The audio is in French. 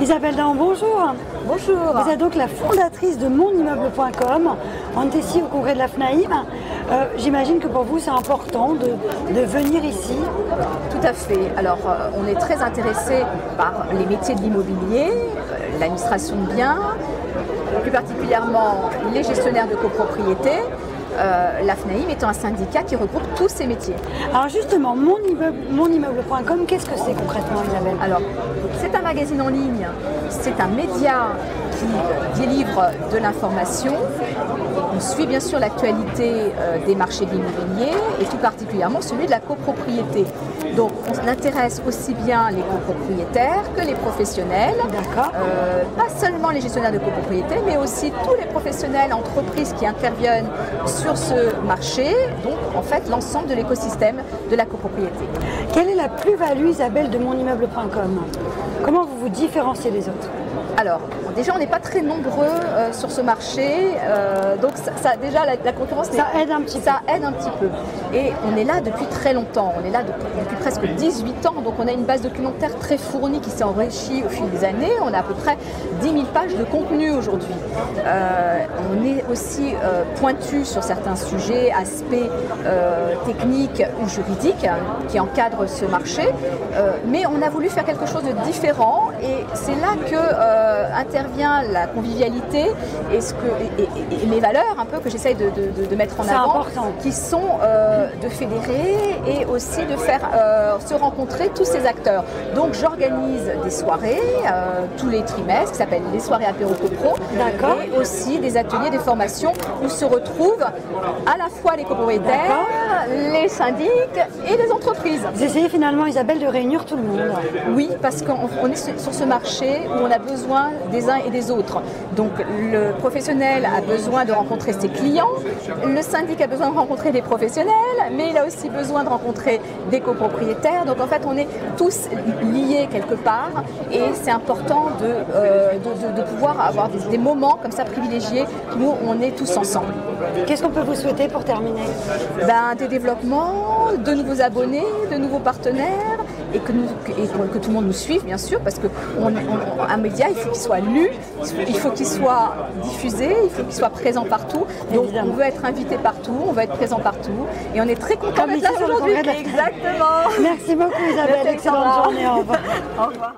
Isabelle Dahan, bonjour. Bonjour. Vous êtes donc la fondatrice de monimmeuble.com. On est ici au congrès de la FNAIM. J'imagine que pour vous c'est important de venir ici. Tout à fait. Alors on est très intéressé par les métiers de l'immobilier, l'administration de biens, plus particulièrement les gestionnaires de copropriété. La FNAIM étant un syndicat qui regroupe tous ces métiers. Alors justement, monimmeuble.com, qu'est-ce que c'est concrètement, Isabelle? Alors, c'est un magazine en ligne, c'est un média qui délivre de l'information. On suit bien sûr l'actualité des marchés de l'immobilier et tout particulièrement celui de la copropriété. Donc on intéresse aussi bien les copropriétaires que les professionnels. D'accord. Pas seulement les gestionnaires de copropriété, mais aussi tous les professionnels, entreprises qui interviennent sur ce marché, donc en fait l'ensemble de l'écosystème de la copropriété. Quelle est la plus-value, Isabelle, de monimmeuble.com? Comment vous vous différenciez des autres? Alors, déjà, on n'est pas très nombreux sur ce marché, donc déjà la concurrence, ça aide un petit peu. Ça aide un petit peu. Et on est là depuis très longtemps, on est là depuis presque 18 ans, donc on a une base documentaire très fournie qui s'est enrichie au fil des années. On a à peu près 10 000 pages de contenu aujourd'hui. On est aussi pointu sur certains sujets, aspects techniques ou juridiques qui encadrent ce marché, mais on a voulu faire quelque chose de différent et c'est là que intervient la convivialité et mes valeurs un peu que j'essaye de mettre en avant, qui sont de fédérer et aussi de faire se rencontrer tous ces acteurs. Donc j'organise des soirées tous les trimestres qui s'appellent les soirées apéro copro, et aussi des ateliers, des formations où se retrouvent à la fois les copropriétaires, les syndics et les entreprises. Vous essayez finalement, Isabelle, de réunir tout le monde. Oui, parce qu'on est sur ce marché où on a besoin des uns et des autres. Donc le professionnel a besoin de rencontrer ses clients, le syndic a besoin de rencontrer des professionnels, mais il a aussi besoin de rencontrer des copropriétaires. Donc en fait on est tous liés quelque part et c'est important de pouvoir avoir des moments comme ça privilégiés où on est tous ensemble. Qu'est-ce qu'on peut vous souhaiter pour terminer? Des développements, de nouveaux abonnés, de nouveaux partenaires et que tout le monde nous suive bien sûr, parce qu'un média il faut qu'il soit lu, il faut qu'il soit diffusé, il faut qu'il soit présent partout. Donc on veut être invité partout, on veut être présent partout et on est très content d'être là aujourd'hui. Exactement. Merci beaucoup, Isabelle. Excellente journée. Au revoir. Au revoir.